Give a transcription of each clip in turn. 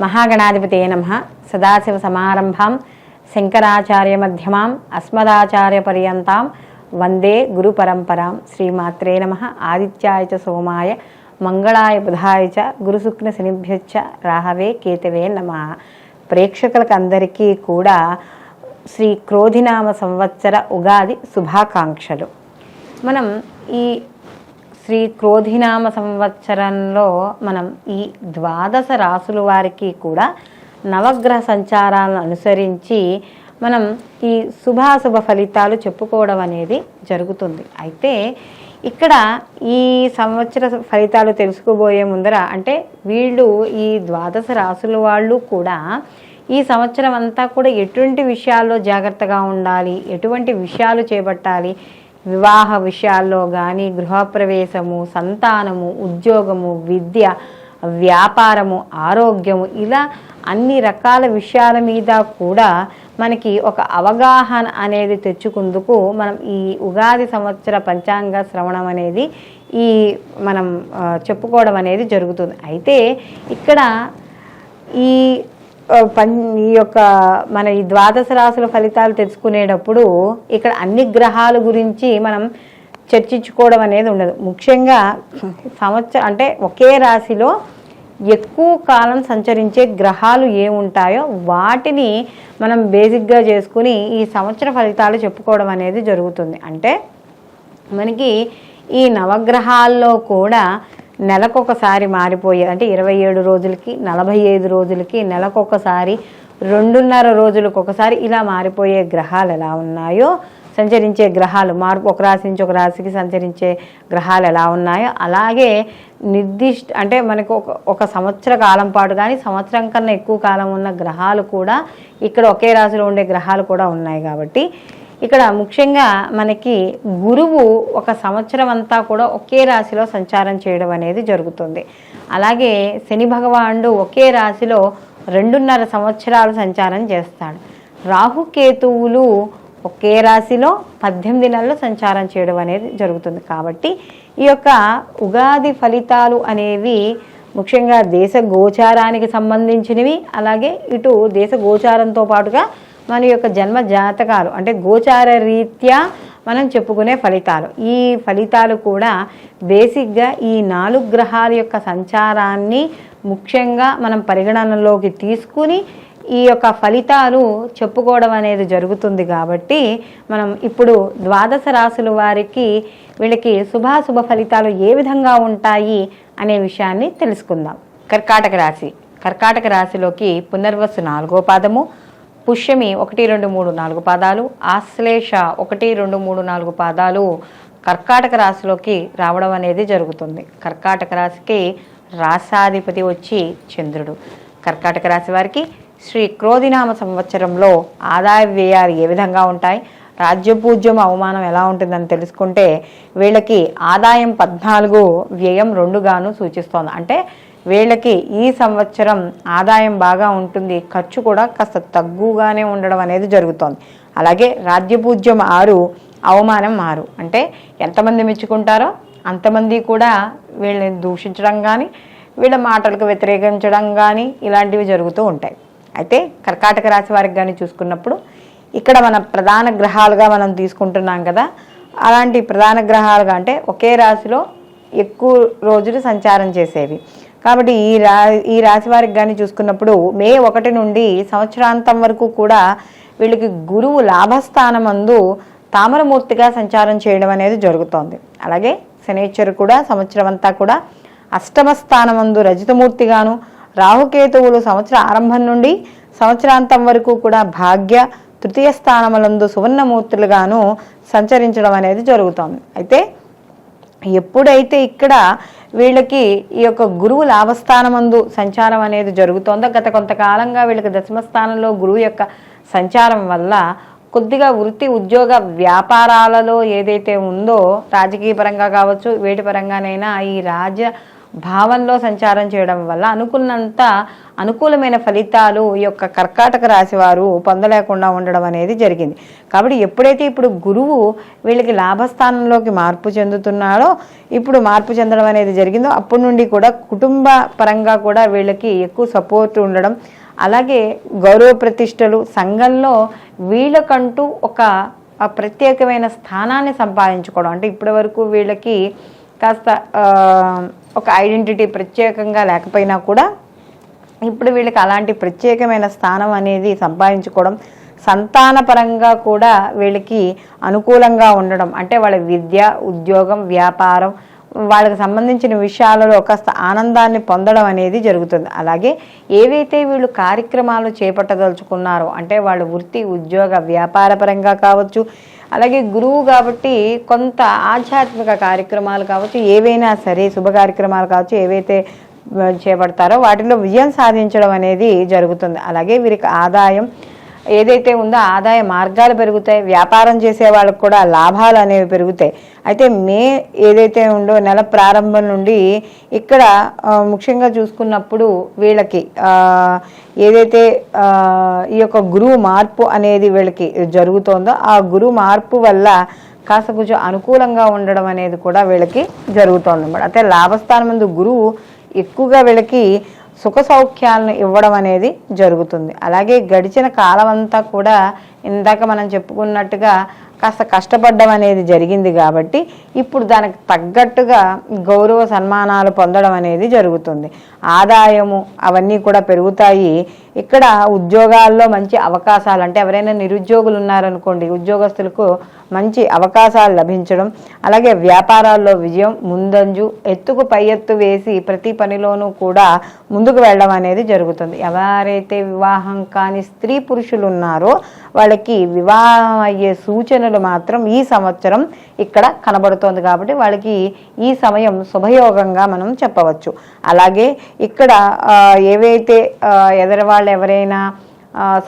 మహాగణాధిపతే నమః. సదాశివసమారంభాం శంకరాచార్యమధ్యమాం అస్మదాచార్యపర్యంతాం వందే గురుపరంపరాం. శ్రీమాత్రే నమః. ఆదిత్యాయ చ సోమాయ మంగళాయ బుధాయ చ గురుశుక్ర శనిభ్యశ్చ రాహవే కేతవే నమః. ప్రేక్షకులకు అందరికీ కూడా శ్రీ క్రోధినామ సంవత్సర ఉగాది శుభాకాంక్షలు. మనం ఈ శ్రీ క్రోధినామ సంవత్సరంలో మనం ఈ ద్వాదశ రాసుల వారికి కూడా నవగ్రహ సంచారాలను అనుసరించి మనం ఈ శుభాశుభ ఫలితాలు చెప్పుకోవడం అనేది జరుగుతుంది. అయితే ఇక్కడ ఈ సంవత్సర ఫలితాలు తెలుసుకోబోయే ముందర అంటే వీళ్ళు ఈ ద్వాదశ రాసుల వాళ్ళు కూడా ఈ సంవత్సరం అంతా కూడా ఎటువంటి విషయాల్లో జాగ్రత్తగా ఉండాలి, ఎటువంటి విషయాలు చేపట్టాలి, వివాహ విషయాల్లో కానీ, గృహప్రవేశము, సంతానము, ఉద్యోగము, విద్య, వ్యాపారము, ఆరోగ్యము, ఇలా అన్ని రకాల విషయాల మీద కూడా మనకి ఒక అవగాహన అనేది తెచ్చుకుందుకు మనం ఈ ఉగాది సంవత్సర పంచాంగ శ్రవణం అనేది మనం చెప్పుకోవడం అనేది జరుగుతుంది. అయితే ఇక్కడ ఈ యొక్క మన ఈ ద్వాదశ రాశుల ఫలితాలు తెలుసుకునేటప్పుడు ఇక్కడ అన్ని గ్రహాల గురించి మనం చర్చించుకోవడం అనేది ఉండదు. ముఖ్యంగా సంవత్సరం అంటే ఒకే రాశిలో ఎక్కువ కాలం సంచరించే గ్రహాలు ఏముంటాయో వాటిని మనం బేసిక్గా చేసుకుని ఈ సంవత్సర ఫలితాలు చెప్పుకోవడం అనేది జరుగుతుంది. అంటే మనకి ఈ నవగ్రహాల్లో కూడా నెలకొకసారి మారిపోయే అంటే 27 రోజులకి, 45 రోజులకి, నెలకొకసారి, 2.5 రోజులకు ఒకసారి ఇలా మారిపోయే గ్రహాలు ఎలా ఉన్నాయో, సంచరించే గ్రహాలు ఒక రాశి నుంచి ఒక రాశికి సంచరించే గ్రహాలు ఎలా ఉన్నాయో అలాగే నిర్దిష్ట అంటే మనకు ఒక సంవత్సర కాలం పాటు కానీ సంవత్సరం కన్నా ఎక్కువ కాలం ఉన్న గ్రహాలు కూడా ఇక్కడ ఒకే రాశిలో ఉండే గ్రహాలు కూడా ఉన్నాయి. కాబట్టి ఇక్కడ ముఖ్యంగా మనకి గురువు ఒక సంవత్సరం అంతా కూడా ఒకే రాశిలో సంచారం చేయడం అనేది జరుగుతుంది. అలాగే శని భగవానుడు ఒకే రాశిలో 2.5 సంవత్సరాలు సంచారం చేస్తాడు. రాహుకేతువులు ఒకే రాశిలో 18 నెలలు సంచారం చేయడం అనేది జరుగుతుంది. కాబట్టి ఈ యొక్క ఉగాది ఫలితాలు అనేవి ముఖ్యంగా దేశ గోచారానికి సంబంధించినవి, అలాగే ఇటు దేశ గోచారంతో పాటుగా మన యొక్క జన్మ జాతకాలు అంటే గోచార రీత్యా మనం చెప్పుకునే ఫలితాలు. ఈ ఫలితాలు కూడా బేసిక్గా ఈ 4 గ్రహాల యొక్క సంచారాన్ని ముఖ్యంగా మనం పరిగణనలోకి తీసుకుని ఈ యొక్క ఫలితాలు చెప్పుకోవడం అనేది జరుగుతుంది. కాబట్టి మనం ఇప్పుడు ద్వాదశ రాశుల వారికి వీళ్ళకి శుభాశుభ ఫలితాలు ఏ విధంగా ఉంటాయి అనే విషయాన్ని తెలుసుకుందాం. కర్కాటక రాశి. కర్కాటక రాశిలోకి పునర్వసు 4వ పాదము, పుష్యమి 1, 2, 3, 4 పాదాలు, ఆశ్లేష 1, 2, 3, 4 పాదాలు కర్కాటక రాశిలోకి రావడం అనేది జరుగుతుంది. కర్కాటక రాశికి రాశాధిపతి వచ్చి చంద్రుడు. కర్కాటక రాశి వారికి శ్రీ క్రోధినామ సంవత్సరంలో ఆదాయ వ్యయాలు ఏ విధంగా ఉంటాయి, రాజ్యపూజ్యం అవమానం ఎలా ఉంటుందని తెలుసుకుంటే వీళ్ళకి ఆదాయం 14, వ్యయం 2గాను సూచిస్తోంది. అంటే వీళ్ళకి ఈ సంవత్సరం ఆదాయం బాగా ఉంటుంది, ఖర్చు కూడా కాస్త తగ్గుగానే ఉండడం అనేది జరుగుతోంది. అలాగే రాజ్యపూజ్యం 6, అవమానం 6. అంటే ఎంతమంది మెచ్చుకుంటారో అంతమంది కూడా వీళ్ళని దూషించడం కానీ, వీళ్ళ మాటలకు వ్యతిరేకించడం కానీ ఇలాంటివి జరుగుతూ ఉంటాయి. అయితే కర్కాటక రాశి వారికి కానీ చూసుకున్నప్పుడు ఇక్కడ మన ప్రధాన గ్రహాలుగా మనం తీసుకుంటున్నాం కదా, అలాంటి ప్రధాన గ్రహాలుగా అంటే ఒకే రాశిలో ఎక్కువ రోజులు సంచారం చేసేవి. కాబట్టి ఈ రాశి వారికి కానీ చూసుకున్నప్పుడు మే 1 నుండి సంవత్సరాంతం వరకు కూడా వీళ్ళకి గురువు లాభస్థానమందు తామరమూర్తిగా సంచారం చేయడం అనేది జరుగుతోంది. అలాగే శనీశ్వరు కూడా సంవత్సరం అంతా కూడా అష్టమ స్థానమందు రజితమూర్తిగాను, రాహుకేతువులు సంవత్సర ఆరంభం నుండి సంవత్సరాంతం వరకు కూడా భాగ్య తృతీయ స్థానములందు సువర్ణమూర్తులుగాను సంచరించడం అనేది జరుగుతోంది. అయితే ఎప్పుడైతే ఇక్కడ వీళ్ళకి ఈ యొక్క గురువు లాభస్థానమందు సంచారం అనేది జరుగుతోందో, గత కొంతకాలంగా వీళ్ళకి దశమస్థానంలో గురువు యొక్క సంచారం వల్ల కొద్దిగా వృత్తి ఉద్యోగ వ్యాపారాలలో ఏదైతే ఉందో రాజకీయ పరంగా కావచ్చు, వేటి పరంగానైనా ఈ రాజ్య భావంలో సంచారం చేయడం వల్ల అనుకున్నంత అనుకూలమైన ఫలితాలు ఈ యొక్క కర్కాటక రాశి వారు పొందలేకుండా ఉండడం అనేది జరిగింది. కాబట్టి ఎప్పుడైతే ఇప్పుడు గురువు వీళ్ళకి లాభస్థానంలోకి మార్పు చెందుతున్నాడో, ఇప్పుడు మార్పు చెందడం అనేది జరిగిందో, అప్పటి నుండి కూడా కుటుంబ పరంగా కూడా వీళ్ళకి ఎక్కువ సపోర్ట్ ఉండడం, అలాగే గౌరవ ప్రతిష్టలు, సంఘంలో వీళ్ళకంటూ ఒక ప్రత్యేకమైన స్థానాన్ని సంపాదించుకోవడం. అంటే ఇప్పటి వరకు వీళ్ళకి కాస్త ఒక ఐడెంటిటీ ప్రత్యేకంగా లేకపోయినా కూడా ఇప్పుడు వీళ్ళకి అలాంటి ప్రత్యేకమైన స్థానం అనేది సంపాదించుకోవడం, సంతానపరంగా కూడా వీళ్ళకి అనుకూలంగా ఉండడం. అంటే వాళ్ళ విద్య, ఉద్యోగం, వ్యాపారం, వాళ్ళకి సంబంధించిన విషయాలలో కాస్త ఆనందాన్ని పొందడం అనేది జరుగుతుంది. అలాగే ఏవైతే వీళ్ళు కార్యక్రమాలు చేపట్టదలుచుకున్నారో, అంటే వాళ్ళ వృత్తి, ఉద్యోగ, వ్యాపార పరంగా కావచ్చు, అలాగే గురువు కాబట్టి కొంత ఆధ్యాత్మిక కార్యక్రమాలు కావచ్చు, ఏవైనా సరే శుభ కార్యక్రమాలు కావచ్చు, ఏవైతే చేపడతారో వాటిలో విజయం సాధించడం అనేది జరుగుతుంది. అలాగే వీరికి ఆదాయం ఏదైతే ఉందో ఆదాయ మార్గాలు పెరుగుతాయి. వ్యాపారం చేసే వాళ్ళకు కూడా లాభాలు అనేవి పెరుగుతాయి. అయితే మే ఏదైతే ఉందో నెల ప్రారంభం నుండి ఇక్కడ ముఖ్యంగా చూసుకున్నప్పుడు వీళ్ళకి ఏదైతే ఈ యొక్క గురువు మార్పు అనేది వీళ్ళకి జరుగుతోందో ఆ గురువు మార్పు వల్ల కాస్త కొంచెం అనుకూలంగా ఉండడం అనేది కూడా వీళ్ళకి జరుగుతోంది అన్నమాట. అయితే లాభస్థానం ముందు గురువు ఎక్కువగా వీళ్ళకి సుఖ సౌఖ్యాలను ఇవ్వడం అనేది జరుగుతుంది. అలాగే గడిచిన కాలం అంతా కూడా ఇందాక మనం చెప్పుకున్నట్టుగా కాస్త కష్టపడడం అనేది జరిగింది కాబట్టి ఇప్పుడు దానికి తగ్గట్టుగా గౌరవ సన్మానాలు పొందడం అనేది జరుగుతుంది. ఆదాయము అవన్నీ కూడా పెరుగుతాయి. ఇక్కడ ఉద్యోగాల్లో మంచి అవకాశాలు, అంటే ఎవరైనా నిరుద్యోగులు ఉన్నారనుకోండి, ఉద్యోగస్తులకు మంచి అవకాశాలు లభించడం, అలాగే వ్యాపారాల్లో విజయం, ముందంజు, ఎత్తుకు పై ఎత్తు వేసి ప్రతి పనిలోనూ కూడా ముందుకు వెళ్ళడం అనేది జరుగుతుంది. ఎవరైతే వివాహం కాని స్త్రీ పురుషులు ఉన్నారో వాళ్ళకి వివాహం అయ్యే సూచనలు మాత్రం ఈ సంవత్సరం ఇక్కడ కనబడుతోంది. కాబట్టి వాళ్ళకి ఈ సమయం శుభయోగంగా మనం చెప్పవచ్చు. అలాగే ఇక్కడ ఏవైతే ఎదరి వాళ్ళు ఎవరైనా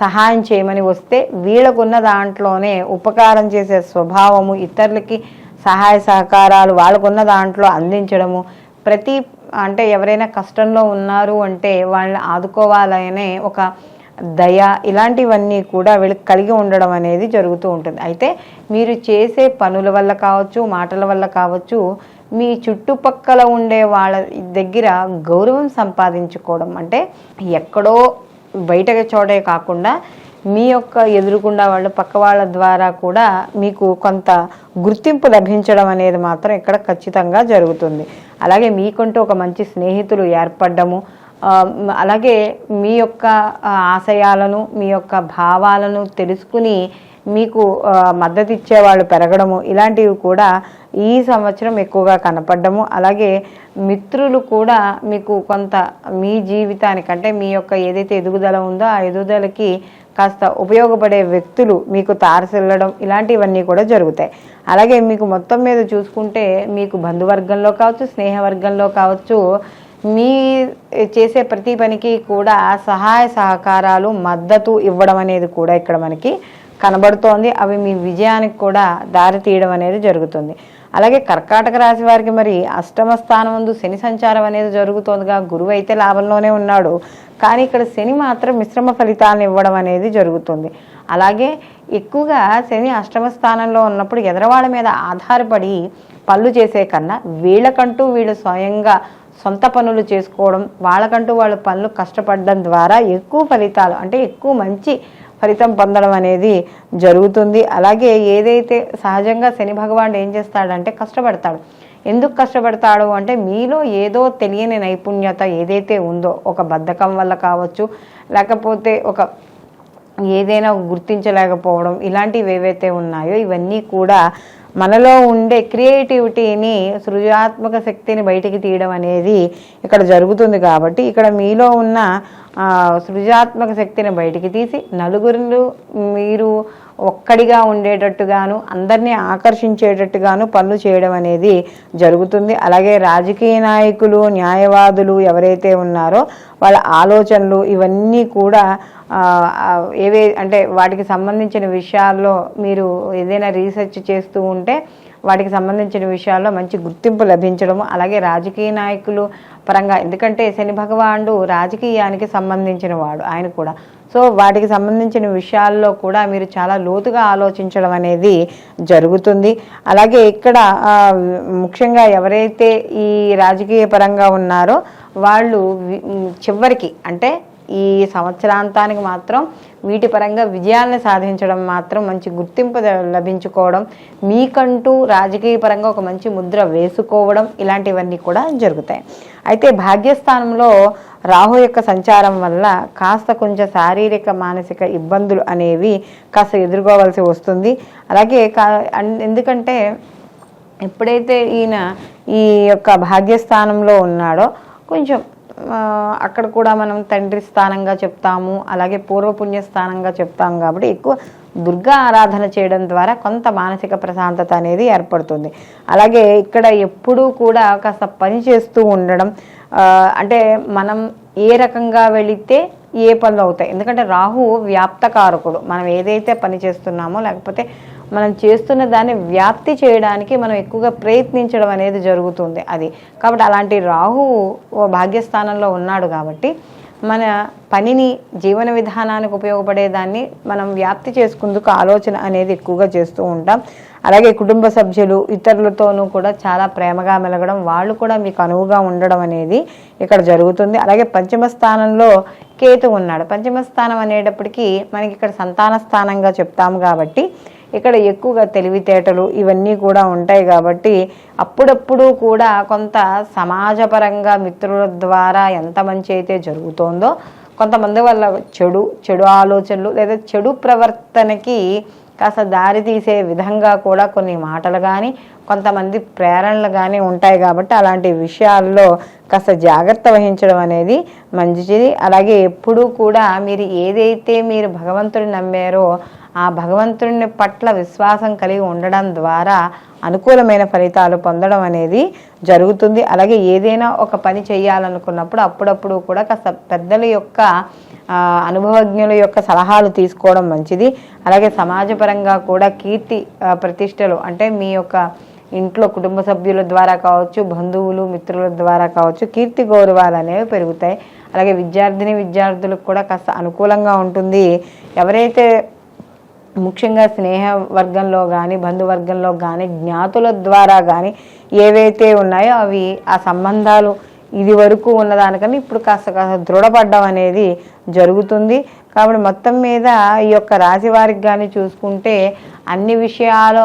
సహాయం చేయమని వస్తే వీళ్ళకున్న దాంట్లోనే ఉపకారం చేసే స్వభావము, ఇతరులకి సహాయ సహకారాలు వాళ్ళకున్న దాంట్లో అందించడము, అంటే ఎవరైనా కష్టంలో ఉన్నారు అంటే వాళ్ళని ఆదుకోవాలనే ఒక దయ, ఇలాంటివన్నీ కూడా వీళ్ళకి కలిగి ఉండడం అనేది జరుగుతూ ఉంటుంది. అయితే మీరు చేసే పనుల వల్ల కావచ్చు, మాటల వల్ల కావచ్చు, మీ చుట్టుపక్కల ఉండే వాళ్ళ దగ్గర గౌరవం సంపాదించుకోవడం, అంటే ఎక్కడో బయట చోటే కాకుండా మీ యొక్క ఎదురుకుండా వాళ్ళు పక్క వాళ్ళ ద్వారా కూడా మీకు కొంత గుర్తింపు లభించడం అనేది మాత్రం ఇక్కడ ఖచ్చితంగా జరుగుతుంది. అలాగే మీకంటూ ఒక మంచి స్నేహితులు ఏర్పడము, అలాగే మీ యొక్క ఆశయాలను, మీ యొక్క భావాలను తెలుసుకుని మీకు మద్దతు ఇచ్చేవాళ్ళు పెరగడము, ఇలాంటివి కూడా ఈ సంవత్సరం ఎక్కువగా కనపడము. అలాగే మిత్రులు కూడా మీకు కొంత మీ జీవితానికంటే మీ యొక్క ఏదైతే ఎదుగుదల ఉందో ఆ ఎదుగుదలకి కాస్త ఉపయోగపడే వ్యక్తులు మీకు తారసిల్లడం, ఇలాంటివన్నీ కూడా జరుగుతాయి. అలాగే మీకు మొత్తం మీద చూసుకుంటే మీకు బంధువర్గంలో కావచ్చు, స్నేహవర్గంలో కావచ్చు, మీ చేసే ప్రతి పనికి కూడా సహాయ సహకారాలు, మద్దతు ఇవ్వడం అనేది కూడా ఇక్కడ మనకి కనబడుతోంది. అవి మీ విజయానికి కూడా దారి తీయడం అనేది జరుగుతుంది. అలాగే కర్కాటక రాశి వారికి మరి అష్టమ స్థానం ముందు శని సంచారం అనేది జరుగుతోందిగా. గురువు అయితే లాభంలోనే ఉన్నాడు, కానీ ఇక్కడ శని మాత్రం మిశ్రమ ఫలితాలను ఇవ్వడం అనేది జరుగుతుంది. అలాగే ఎక్కువగా శని అష్టమ స్థానంలో ఉన్నప్పుడు ఎదరవాళ్ళ మీద ఆధారపడి పనులు చేసే కన్నా వీళ్ళకంటూ వీళ్ళు స్వయంగా సొంత పనులు చేసుకోవడం, వాళ్ళకంటూ వాళ్ళ పనులు కష్టపడడం ద్వారా ఎక్కువ ఫలితాలు, అంటే ఎక్కువ మంచి ఫలితం పొందడం అనేది జరుగుతుంది. అలాగే ఏదైతే సహజంగా శని భగవానుడు ఏం చేస్తాడంటే కష్టపడతాడు. ఎందుకు కష్టపడతాడు అంటే మీలో ఏదో తెలియని నైపుణ్యత ఏదైతే ఉందో, ఒక బద్ధకం వల్ల కావచ్చు, లేకపోతే ఒక ఏదైనా గుర్తించలేకపోవడం, ఇలాంటివి ఏవైతే ఉన్నాయో ఇవన్నీ కూడా మనలో ఉండే క్రియేటివిటీని, సృజనాత్మక శక్తిని బయటికి తీయడం అనేది ఇక్కడ జరుగుతుంది. కాబట్టి ఇక్కడ మీలో ఉన్న సృజనాత్మక శక్తిని బయటికి తీసి నలుగురు మీరు ఒక్కడిగా ఉండేటట్టుగాను, అందరినీ ఆకర్షించేటట్టుగాను పనులు చేయడం అనేది జరుగుతుంది. అలాగే రాజకీయ నాయకులు, న్యాయవాదులు ఎవరైతే ఉన్నారో వాళ్ళ ఆలోచనలు ఇవన్నీ కూడా అంటే వాటికి సంబంధించిన విషయాల్లో మీరు ఏదైనా రీసెర్చ్ చేస్తూ ఉంటే వాటికి సంబంధించిన విషయాల్లో మంచి గుర్తింపు లభించడము, అలాగే రాజకీయ నాయకులు పరంగా, ఎందుకంటే శని భగవానుడు రాజకీయానికి సంబంధించిన వాడు ఆయన కూడా. సో వాటికి సంబంధించిన విషయాల్లో కూడా మీరు చాలా లోతుగా ఆలోచించడం అనేది జరుగుతుంది. అలాగే ఇక్కడ ముఖ్యంగా ఎవరైతే ఈ రాజకీయ పరంగా ఉన్నారో వాళ్ళు చివరికి అంటే ఈ సంవత్సరాంతానికి మాత్రం వీటి పరంగా విజయాలను సాధించడం మాత్రం, మంచి గుర్తింపు లభించుకోవడం, మీకంటూ రాజకీయ పరంగా ఒక మంచి ముద్ర వేసుకోవడం, ఇలాంటివన్నీ కూడా జరుగుతాయి. అయితే భాగ్యస్థానంలో రాహు యొక్క సంచారం వల్ల కాస్త కొంచెం శారీరక మానసిక ఇబ్బందులు అనేవి కాస్త ఎదుర్కోవాల్సి వస్తుంది. అలాగే ఎందుకంటే ఎప్పుడైతే ఈయన ఈ యొక్క భాగ్యస్థానంలో ఉన్నాడో కొంచెం అక్కడ కూడా మనం తండ్రి స్థానంగా చెప్తాము, అలాగే పూర్వపుణ్య స్థానంగా చెప్తాము. కాబట్టి ఎక్కువ దుర్గా ఆరాధన చేయడం ద్వారా కొంత మానసిక ప్రశాంతత అనేది ఏర్పడుతుంది. అలాగే ఇక్కడ ఎప్పుడూ కూడా కాస్త పని చేస్తూ ఉండడం, అంటే మనం ఏ రకంగా వెళితే ఏ పనులు అవుతాయి. ఎందుకంటే రాహు వ్యాప్తకారకుడు. మనం ఏదైతే పని చేస్తున్నామో లేకపోతే మనం చేస్తున్న దాన్ని వ్యాప్తి చేయడానికి మనం ఎక్కువగా ప్రయత్నించడం అనేది జరుగుతుంది అది. కాబట్టి అలాంటి రాహు భాగ్యస్థానంలో ఉన్నాడు కాబట్టి మన పనిని, జీవన విధానానికి ఉపయోగపడేదాన్ని మనం వ్యాప్తి చేసుకుందుకు ఆలోచన అనేది ఎక్కువగా చేస్తూ ఉంటాం. అలాగే కుటుంబ సభ్యులు ఇతరులతోనూ కూడా చాలా ప్రేమగా మెలగడం, వాళ్ళు కూడా మీకు అనువుగా ఉండడం అనేది ఇక్కడ జరుగుతుంది. అలాగే పంచమ స్థానంలో కేతు ఉన్నాడు. పంచమ స్థానం అనేటప్పటికీ మనకి ఇక్కడ సంతాన స్థానంగా చెప్తాము కాబట్టి ఇక్కడ ఎక్కువగా తెలివితేటలు ఇవన్నీ కూడా ఉంటాయి. కాబట్టి అప్పుడప్పుడు కూడా కొంత సమాజపరంగా మిత్రుల ద్వారా ఎంత మంచి అయితే జరుగుతోందో కొంతమంది వల్ల చెడు ఆలోచనలు లేదా చెడు ప్రవర్తనకి కాస్త దారి తీసే విధంగా కూడా కొన్ని మాటలు కానీ కొంతమంది ప్రేరణలు కానీ ఉంటాయి. కాబట్టి అలాంటి విషయాల్లో కాస్త జాగ్రత్త వహించడం అనేది మంచిది. అలాగే ఎప్పుడూ కూడా మీరు భగవంతుడిని నమ్మారో ఆ భగవంతుని పట్ల విశ్వాసం కలిగి ఉండడం ద్వారా అనుకూలమైన ఫలితాలు పొందడం అనేది జరుగుతుంది. అలాగే ఏదైనా ఒక పని చేయాలనుకున్నప్పుడు అప్పుడప్పుడు కూడా కాస్త పెద్దల యొక్క అనుభవజ్ఞుల యొక్క సలహాలు తీసుకోవడం మంచిది. అలాగే సమాజపరంగా కూడా కీర్తి ప్రతిష్టలు, అంటే మీ యొక్క ఇంట్లో కుటుంబ సభ్యుల ద్వారా కావచ్చు, బంధువులు మిత్రుల ద్వారా కావచ్చు, కీర్తి గౌరవాలు అనేవి పెరుగుతాయి. అలాగే విద్యార్థులకు కూడా కాస్త అనుకూలంగా ఉంటుంది. ఎవరైతే ముఖ్యంగా స్నేహ వర్గంలో కానీ బంధువర్గంలో కానీ జ్ఞాతుల ద్వారా కానీ ఏవైతే ఉన్నాయో అవి ఆ సంబంధాలు ఇది వరకు ఉన్నదానికన్నా ఇప్పుడు కాస్త దృఢపడడం అనేది జరుగుతుంది. కాబట్టి మొత్తం మీద ఈ యొక్క రాశి వారికి కానీ చూసుకుంటే అన్ని విషయాలు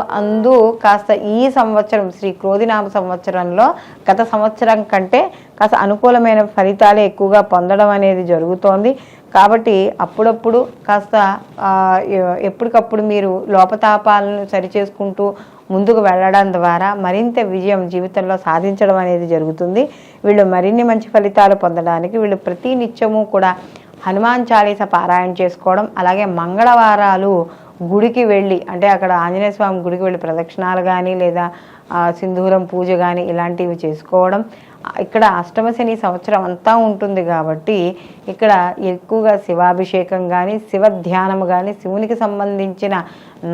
కాస్త ఈ సంవత్సరం శ్రీ క్రోధినామ సంవత్సరంలో గత సంవత్సరం కంటే కాస్త అనుకూలమైన ఫలితాలు ఎక్కువగా పొందడం అనేది జరుగుతోంది. కాబట్టి అప్పుడప్పుడు కాస్త ఎప్పటికప్పుడు మీరు లోపతాపాలను సరిచేసుకుంటూ ముందుకు వెళ్ళడం ద్వారా మరింత విజయం జీవితంలో సాధించడం అనేది జరుగుతుంది. వీళ్ళు మరిన్ని మంచి ఫలితాలు పొందడానికి వీళ్ళు ప్రతి నిత్యము కూడా హనుమాన్ చాలీస పారాయణ చేసుకోవడం, అలాగే మంగళవారాలు గుడికి వెళ్ళి, అంటే అక్కడ ఆంజనేయ స్వామి గుడికి వెళ్ళి ప్రదక్షిణాలు కానీ లేదా సింధూరం పూజ కానీ ఇలాంటివి చేసుకోవడం. ఇక్కడ అష్టమ శని సంవత్సరం అంతా ఉంటుంది కాబట్టి ఇక్కడ ఎక్కువగా శివాభిషేకం కానీ శివ ధ్యానం కానీ శివునికి సంబంధించిన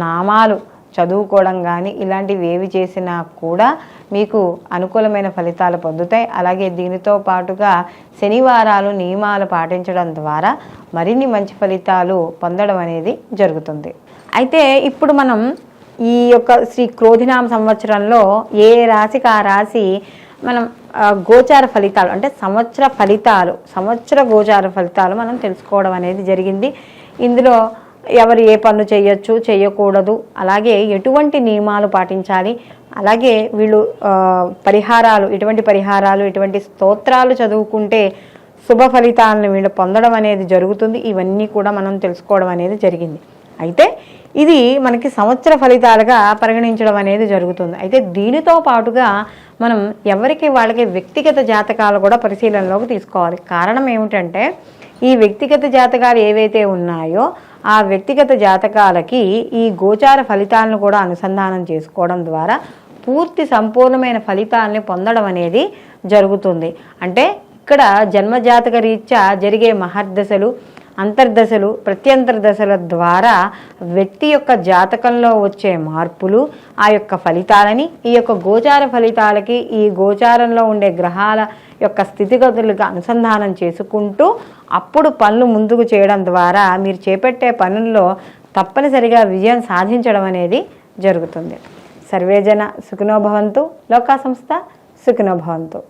నామాలు చదువుకోవడం కానీ ఇలాంటివి ఏవి చేసినా కూడా మీకు అనుకూలమైన ఫలితాలు పొందుతాయి. అలాగే దీనితో పాటుగా శనివారాలు నియమాలు పాటించడం ద్వారా మరిన్ని మంచి ఫలితాలు పొందడం అనేది జరుగుతుంది. అయితే ఇప్పుడు మనం ఈ యొక్క శ్రీ క్రోధినామ సంవత్సరంలో ఏ రాశికి ఆ రాశి మనం గోచార ఫలితాలు, అంటే సంవత్సర గోచార ఫలితాలు మనం తెలుసుకోవడం అనేది జరిగింది. ఇందులో ఎవరు ఏ పనులు చేయొచ్చు చేయకూడదు, అలాగే ఎటువంటి నియమాలు పాటించాలి, అలాగే వీళ్ళు ఎటువంటి పరిహారాలు ఎటువంటి స్తోత్రాలు చదువుకుంటే శుభ ఫలితాలను వీళ్ళు పొందడం అనేది జరుగుతుంది. ఇవన్నీ కూడా మనం తెలుసుకోవడం అనేది జరిగింది. అయితే ఇది మనకి సంవత్సర ఫలితాలుగా పరిగణించడం అనేది జరుగుతుంది. అయితే దీనితో పాటుగా మనం ఎవరికి వాళ్ళకి వ్యక్తిగత జాతకాలు కూడా పరిశీలనలోకి తీసుకోవాలి. కారణం ఏమిటంటే ఈ వ్యక్తిగత జాతకాలు ఏవైతే ఉన్నాయో ఆ వ్యక్తిగత జాతకాలకి ఈ గోచార ఫలితాలను కూడా అనుసంధానం చేసుకోవడం ద్వారా పూర్తి సంపూర్ణమైన ఫలితాలని పొందడం అనేది జరుగుతుంది. అంటే ఇక్కడ జన్మజాతక రీత్యా జరిగే మహర్దశలు, అంతర్దశలు ప్రత్యంతర దశల ద్వారా వ్యక్తి యొక్క జాతకంలో వచ్చే మార్పులు ఆ యొక్క ఫలితాలని ఈ యొక్క గోచార ఫలితాలకి ఈ గోచారంలో ఉండే గ్రహాల యొక్క స్థితిగతులుగా అనుసంధానం చేసుకుంటూ అప్పుడు పనులు ముందుకు చేయడం ద్వారా మీరు చేపట్టే పనుల్లో తప్పనిసరిగా విజయం సాధించడం అనేది జరుగుతుంది. సర్వేజన సుఖినో భవంతు. లోకా సంస్థ సుఖినో భవంతు.